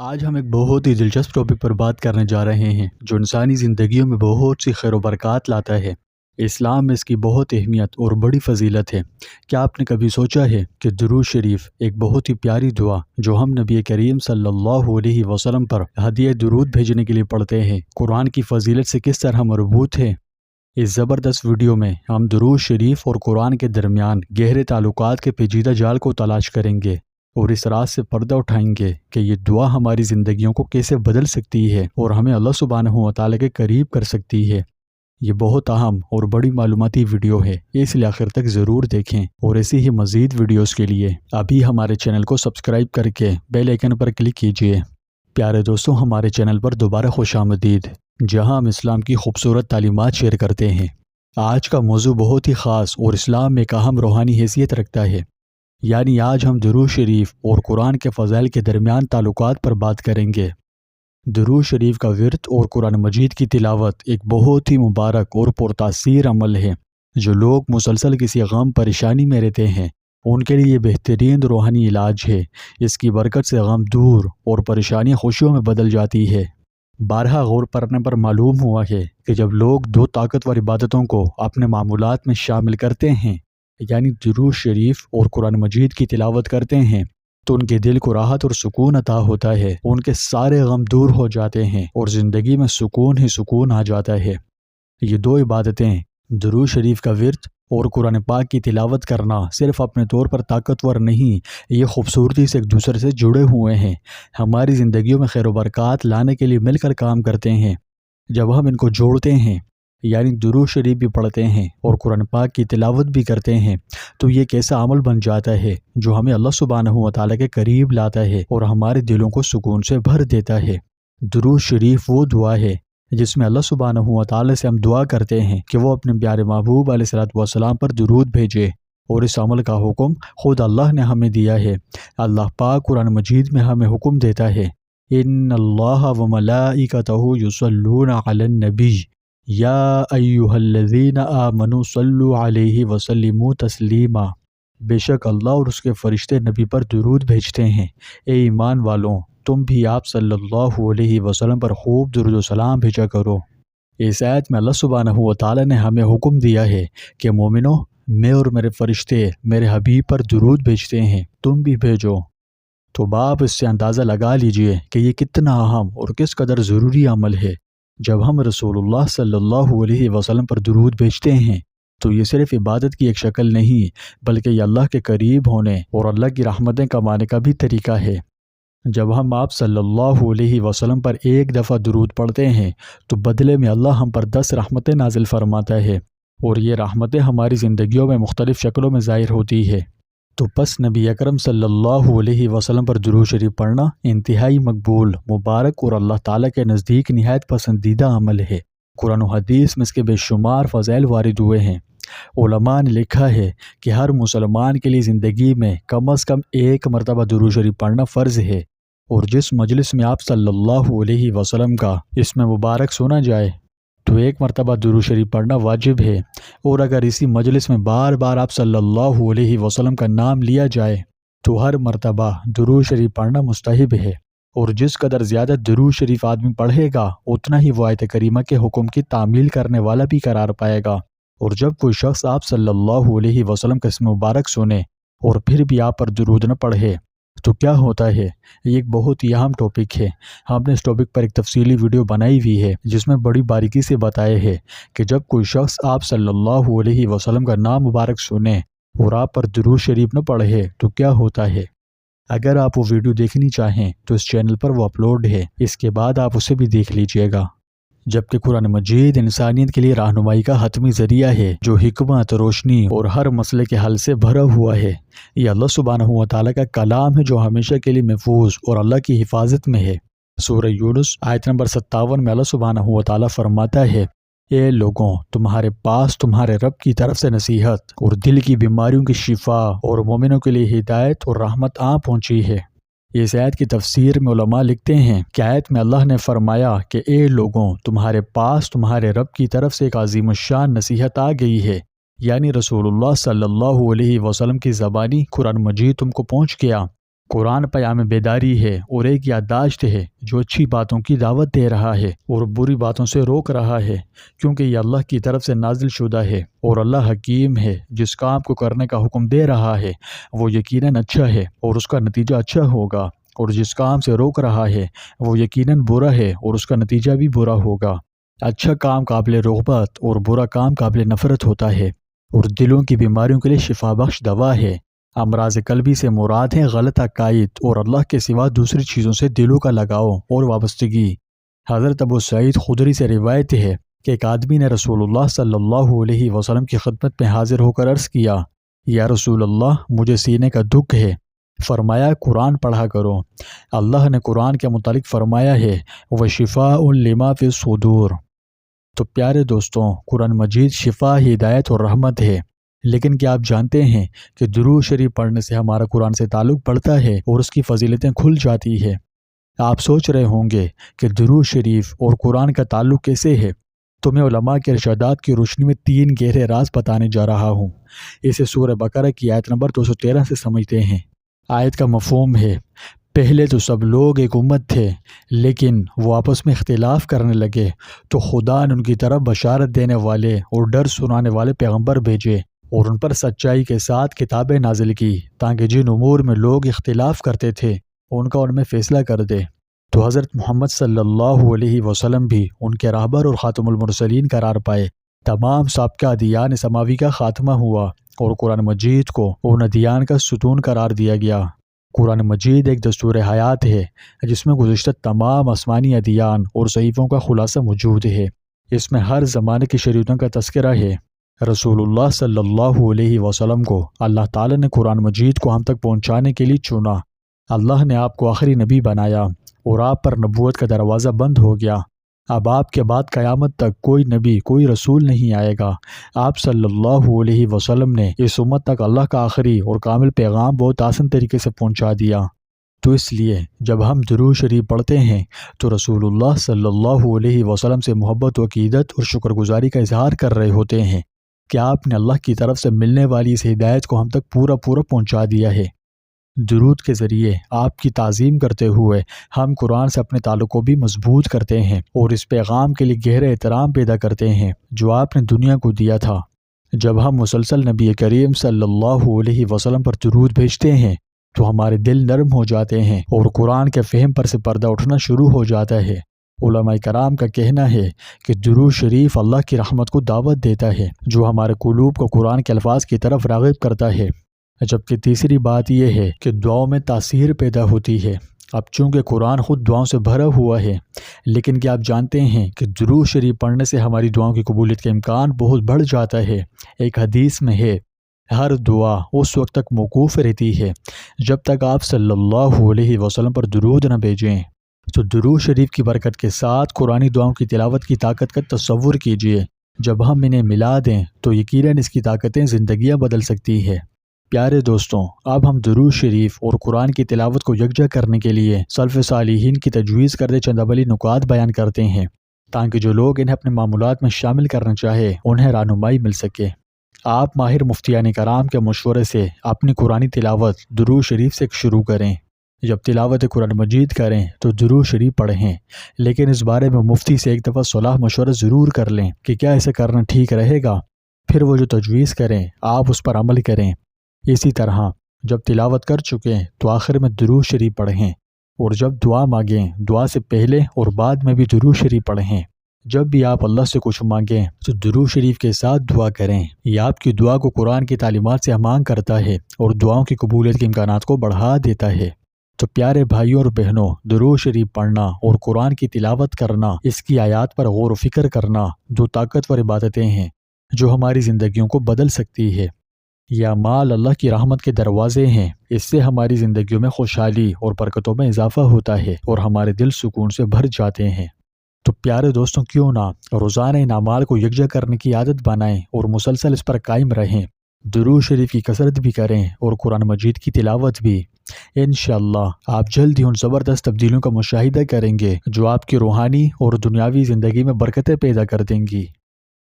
آج ہم ایک بہت ہی دلچسپ ٹاپک پر بات کرنے جا رہے ہیں جو انسانی زندگیوں میں بہت سی خیر و برکات لاتا ہے۔ اسلام میں اس کی بہت اہمیت اور بڑی فضیلت ہے۔ کیا آپ نے کبھی سوچا ہے کہ درود شریف ایک بہت ہی پیاری دعا جو ہم نبی کریم صلی اللہ علیہ وسلم پر ہدیہ درود بھیجنے کے لیے پڑھتے ہیں، قرآن کی فضیلت سے کس طرح مربوط ہے؟ اس زبردست ویڈیو میں ہم درود شریف اور قرآن کے درمیان گہرے تعلقات کے پیچیدہ جال کو تلاش کریں گے اور اس راز سے پردہ اٹھائیں گے کہ یہ دعا ہماری زندگیوں کو کیسے بدل سکتی ہے اور ہمیں اللہ سبحانہ و تعالیٰ کے قریب کر سکتی ہے۔ یہ بہت اہم اور بڑی معلوماتی ویڈیو ہے، اس لیے آخر تک ضرور دیکھیں، اور ایسی ہی مزید ویڈیوز کے لیے ابھی ہمارے چینل کو سبسکرائب کر کے بیل آئیکن پر کلک کیجیے۔ پیارے دوستوں، ہمارے چینل پر دوبارہ خوش آمدید، جہاں ہم اسلام کی خوبصورت تعلیمات شیئر کرتے ہیں۔ آج کا موضوع بہت ہی خاص اور اسلام میں ایک اہم روحانی حیثیت رکھتا ہے، یعنی آج ہم درود شریف اور قرآن کے فضائل کے درمیان تعلقات پر بات کریں گے۔ درود شریف کا ورد اور قرآن مجید کی تلاوت ایک بہت ہی مبارک اور پرتاثیر عمل ہے۔ جو لوگ مسلسل کسی غم پریشانی میں رہتے ہیں ان کے لیے یہ بہترین روحانی علاج ہے۔ اس کی برکت سے غم دور اور پریشانیاں خوشیوں میں بدل جاتی ہے۔ بارہا غور کرنے پر معلوم ہوا ہے کہ جب لوگ دو طاقتور عبادتوں کو اپنے معمولات میں شامل کرتے ہیں، یعنی درود شریف اور قرآن مجید کی تلاوت کرتے ہیں، تو ان کے دل کو راحت اور سکون عطا ہوتا ہے، ان کے سارے غم دور ہو جاتے ہیں اور زندگی میں سکون ہی سکون آ جاتا ہے۔ یہ دو عبادتیں، درود شریف کا ورد اور قرآن پاک کی تلاوت کرنا، صرف اپنے طور پر طاقتور نہیں، یہ خوبصورتی سے ایک دوسرے سے جڑے ہوئے ہیں، ہماری زندگیوں میں خیر و برکات لانے کے لیے مل کر کام کرتے ہیں۔ جب ہم ان کو جوڑتے ہیں، یعنی درود شریف بھی پڑھتے ہیں اور قرآن پاک کی تلاوت بھی کرتے ہیں، تو یہ ایک ایسا عمل بن جاتا ہے جو ہمیں اللہ سبحانہ و تعالیٰ کے قریب لاتا ہے اور ہمارے دلوں کو سکون سے بھر دیتا ہے۔ درود شریف وہ دعا ہے جس میں اللہ سبحانہ و تعالیٰ سے ہم دعا کرتے ہیں کہ وہ اپنے پیارے محبوب علیہ الصلوۃ والسلام پر درود بھیجے، اور اس عمل کا حکم خود اللہ نے ہمیں دیا ہے۔ اللہ پاک قرآن مجید میں ہمیں حکم دیتا ہے، ان اللہ وملائکتہ یصلون علی النبی یا ایہا الذین آمنوا صلوا علیہ وسلموا تسلیما۔ بے شک اللہ اور اس کے فرشتے نبی پر درود بھیجتے ہیں۔ اے ایمان والوں، تم بھی آپ صلی اللہ علیہ وسلم پر خوب درود و سلام بھیجا کرو۔ اس آیت میں اللہ سبحانہ و تعالیٰ نے ہمیں حکم دیا ہے کہ مومنوں، میں اور میرے فرشتے میرے حبیب پر درود بھیجتے ہیں، تم بھی بھیجو۔ تو آپ اس سے اندازہ لگا لیجئے کہ یہ کتنا اہم اور کس قدر ضروری عمل ہے۔ جب ہم رسول اللہ صلی اللہ علیہ وسلم پر درود بھیجتے ہیں تو یہ صرف عبادت کی ایک شکل نہیں، بلکہ یہ اللہ کے قریب ہونے اور اللہ کی رحمتیں کمانے کا بھی طریقہ ہے۔ جب ہم آپ صلی اللہ علیہ وسلم پر ایک دفعہ درود پڑھتے ہیں تو بدلے میں اللہ ہم پر 10 رحمتیں نازل فرماتا ہے، اور یہ رحمتیں ہماری زندگیوں میں مختلف شکلوں میں ظاہر ہوتی ہے۔ تو پس نبی اکرم صلی اللہ علیہ وسلم پر درود شریف پڑھنا انتہائی مقبول، مبارک اور اللہ تعالیٰ کے نزدیک نہایت پسندیدہ عمل ہے۔ قرآن و حدیث میں اس کے بے شمار فضائل وارد ہوئے ہیں۔ علماء نے لکھا ہے کہ ہر مسلمان کے لیے زندگی میں کم از کم ایک مرتبہ درود شریف پڑھنا فرض ہے، اور جس مجلس میں آپ صلی اللہ علیہ وسلم کا اس میں مبارک سنا جائے تو ایک مرتبہ درود شریف پڑھنا واجب ہے، اور اگر اسی مجلس میں بار بار آپ صلی اللہ علیہ وسلم کا نام لیا جائے تو ہر مرتبہ درود شریف پڑھنا مستحب ہے، اور جس قدر زیادہ درود شریف آدمی پڑھے گا اتنا ہی وہ آیت کریمہ کے حکم کی تعمیل کرنے والا بھی قرار پائے گا۔ اور جب کوئی شخص آپ صلی اللہ علیہ وسلم کا اسم مبارک سنے اور پھر بھی آپ پر درود نہ پڑھے تو کیا ہوتا ہے؟ یہ ایک بہت ہی اہم ٹاپک ہے۔ ہم نے اس ٹاپک پر ایک تفصیلی ویڈیو بنائی ہوئی ہے جس میں بڑی باریکی سے بتایا ہے کہ جب کوئی شخص آپ صلی اللہ علیہ وسلم کا نام مبارک سنے اور آپ پر درود شریف نہ پڑھے تو کیا ہوتا ہے۔ اگر آپ وہ ویڈیو دیکھنی چاہیں تو اس چینل پر وہ اپلوڈ ہے، اس کے بعد آپ اسے بھی دیکھ لیجئے گا۔ جبکہ قرآن مجید انسانیت کے لیے رہنمائی کا حتمی ذریعہ ہے جو حکمت، روشنی اور ہر مسئلے کے حل سے بھرا ہوا ہے۔ یہ اللہ سبحانہ و تعالیٰ کا کلام ہے جو ہمیشہ کے لیے محفوظ اور اللہ کی حفاظت میں ہے۔ سورہ یونس آیت نمبر 57 میں اللہ سبحانہ و تعالیٰ فرماتا ہے، اے لوگوں، تمہارے پاس تمہارے رب کی طرف سے نصیحت اور دل کی بیماریوں کی شفا اور مومنوں کے لیے ہدایت اور رحمت پہنچی ہے۔ اس آیت کی تفسیر میں علماء لکھتے ہیں کہ آیت میں اللہ نے فرمایا کہ اے لوگوں، تمہارے پاس تمہارے رب کی طرف سے ایک عظیم الشان نصیحت آ گئی ہے، یعنی رسول اللہ صلی اللہ علیہ وسلم کی زبانی قرآن مجید تم کو پہنچ گیا۔ قرآن پیام بیداری ہے اور ایک یادداشت ہے جو اچھی باتوں کی دعوت دے رہا ہے اور بری باتوں سے روک رہا ہے، کیونکہ یہ اللہ کی طرف سے نازل شدہ ہے اور اللہ حکیم ہے۔ جس کام کو کرنے کا حکم دے رہا ہے وہ یقیناً اچھا ہے اور اس کا نتیجہ اچھا ہوگا، اور جس کام سے روک رہا ہے وہ یقیناً برا ہے اور اس کا نتیجہ بھی برا ہوگا۔ اچھا کام قابل رغبت اور برا کام قابل نفرت ہوتا ہے، اور دلوں کی بیماریوں کے لیے شفا بخش دوا ہے۔ امراض قلبی سے مراد ہے غلط عقائد اور اللہ کے سوا دوسری چیزوں سے دلوں کا لگاؤ اور وابستگی۔ حضرت ابو سعید خدری سے روایت ہے کہ ایک آدمی نے رسول اللہ صلی اللہ علیہ وسلم کی خدمت میں حاضر ہو کر عرض کیا، یا رسول اللہ، مجھے سینے کا دکھ ہے۔ فرمایا، قرآن پڑھا کرو۔ اللہ نے قرآن کے متعلق فرمایا ہے، وَشِفَاءٌ لِمَا فِي الصُّدُورِ۔ تو پیارے دوستوں، قرآن مجید شفا، ہدایت اور رحمت ہے، لیکن کیا آپ جانتے ہیں کہ درود شریف پڑھنے سے ہمارا قرآن سے تعلق بڑھتا ہے اور اس کی فضیلتیں کھل جاتی ہے؟ آپ سوچ رہے ہوں گے کہ درود شریف اور قرآن کا تعلق کیسے ہے؟ تو میں علماء کے ارشادات کی روشنی میں 3 گہرے راز بتانے جا رہا ہوں۔ اسے سورہ بقرہ کی آیت نمبر 213 سے سمجھتے ہیں۔ آیت کا مفہوم ہے، پہلے تو سب لوگ ایک امت تھے، لیکن وہ آپس میں اختلاف کرنے لگے تو خدا نے ان کی طرف بشارت دینے والے اور ڈر سنانے والے پیغمبر بھیجے اور ان پر سچائی کے ساتھ کتابیں نازل کی، تاکہ جن امور میں لوگ اختلاف کرتے تھے ان کا ان میں فیصلہ کر دے۔ تو حضرت محمد صلی اللہ علیہ وسلم بھی ان کے راہبر اور خاتم المرسلین قرار پائے۔ تمام سابقہ ادیان سماوی کا خاتمہ ہوا اور قرآن مجید کو ان ادیان کا ستون قرار دیا گیا۔ قرآن مجید ایک دستور حیات ہے جس میں گزشتہ تمام آسمانی ادیان اور صحیفوں کا خلاصہ موجود ہے۔ اس میں ہر زمانے کی شریعتوں کا تذکرہ ہے۔ رسول اللہ صلی اللہ علیہ وسلم کو اللہ تعالی نے قرآن مجید کو ہم تک پہنچانے کے لیے چنا۔ اللہ نے آپ کو آخری نبی بنایا اور آپ پر نبوت کا دروازہ بند ہو گیا۔ اب آپ کے بعد قیامت تک کوئی نبی، کوئی رسول نہیں آئے گا۔ آپ صلی اللہ علیہ وسلم نے اس امت تک اللہ کا آخری اور کامل پیغام بہت آسان طریقے سے پہنچا دیا۔ تو اس لیے جب ہم درود شریف پڑھتے ہیں تو رسول اللہ صلی اللہ علیہ وسلم سے محبت و عقیدت اور شکر گزاری کا اظہار کر رہے ہوتے ہیں کہ آپ نے اللہ کی طرف سے ملنے والی اس ہدایت کو ہم تک پورا پہنچا دیا ہے۔ درود کے ذریعے آپ کی تعظیم کرتے ہوئے ہم قرآن سے اپنے تعلق کو بھی مضبوط کرتے ہیں اور اس پیغام کے لیے گہرے احترام پیدا کرتے ہیں جو آپ نے دنیا کو دیا تھا۔ جب ہم مسلسل نبی کریم صلی اللہ علیہ وسلم پر درود بھیجتے ہیں تو ہمارے دل نرم ہو جاتے ہیں اور قرآن کے فہم پر سے پردہ اٹھنا شروع ہو جاتا ہے۔ علماء کرام کا کہنا ہے کہ درود شریف اللہ کی رحمت کو دعوت دیتا ہے جو ہمارے قلوب کو قرآن کے الفاظ کی طرف راغب کرتا ہے۔ جبکہ تیسری بات یہ ہے کہ دعاؤں میں تاثیر پیدا ہوتی ہے۔ اب چونکہ قرآن خود دعاؤں سے بھرا ہوا ہے، لیکن کیا آپ جانتے ہیں کہ درود شریف پڑھنے سے ہماری دعاؤں کی قبولیت کا امکان بہت بڑھ جاتا ہے۔ ایک حدیث میں ہے، ہر دعا اس وقت تک موقوف رہتی ہے جب تک آپ صلی اللہ علیہ وسلم پر درود نہ بھیجیں۔ تو درود شریف کی برکت کے ساتھ قرآنی دعاؤں کی تلاوت کی طاقت کا تصور کیجئے۔ جب ہم انہیں ملا دیں تو یقیناً اس کی طاقتیں زندگیاں بدل سکتی ہے۔ پیارے دوستوں، اب ہم درود شریف اور قرآن کی تلاوت کو یکجا کرنے کے لیے سلف صالحین کی تجویز کردہ چند عملی نکات بیان کرتے ہیں تاکہ جو لوگ انہیں اپنے معمولات میں شامل کرنا چاہے انہیں رہنمائی مل سکے۔ آپ ماہر مفتیان کرام کے مشورے سے اپنی قرآنی تلاوت درود شریف سے شروع کریں۔ جب تلاوت قرآن مجید کریں تو درود شریف پڑھیں، لیکن اس بارے میں مفتی سے ایک دفعہ صلاح مشورہ ضرور کر لیں کہ کیا ایسے کرنا ٹھیک رہے گا۔ پھر وہ جو تجویز کریں آپ اس پر عمل کریں۔ اسی طرح جب تلاوت کر چکیں تو آخر میں درود شریف پڑھیں، اور جب دعا مانگیں دعا سے پہلے اور بعد میں بھی درود شریف پڑھیں۔ جب بھی آپ اللہ سے کچھ مانگیں تو درود شریف کے ساتھ دعا کریں۔ یہ آپ کی دعا کو قرآن کی تعلیمات سے ہمانگ کرتا ہے اور دعاؤں کی قبولیت کے امکانات کو بڑھا دیتا ہے۔ تو پیارے بھائیوں اور بہنوں، درود شریف پڑھنا اور قرآن کی تلاوت کرنا، اس کی آیات پر غور و فکر کرنا 2 طاقتور عبادتیں ہیں جو ہماری زندگیوں کو بدل سکتی ہے۔ یہ اعمال اللہ کی رحمت کے دروازے ہیں۔ اس سے ہماری زندگیوں میں خوشحالی اور برکتوں میں اضافہ ہوتا ہے اور ہمارے دل سکون سے بھر جاتے ہیں۔ تو پیارے دوستوں، کیوں نہ روزانہ ان اعمال کو یکجا کرنے کی عادت بنائیں اور مسلسل اس پر قائم رہیں۔ درود شریف کی کثرت بھی کریں اور قرآن مجید کی تلاوت بھی۔ انشاءاللہ آپ جلد ہی ان زبردست تبدیلیوں کا مشاہدہ کریں گے جو آپ کی روحانی اور دنیاوی زندگی میں برکتیں پیدا کر دیں گی۔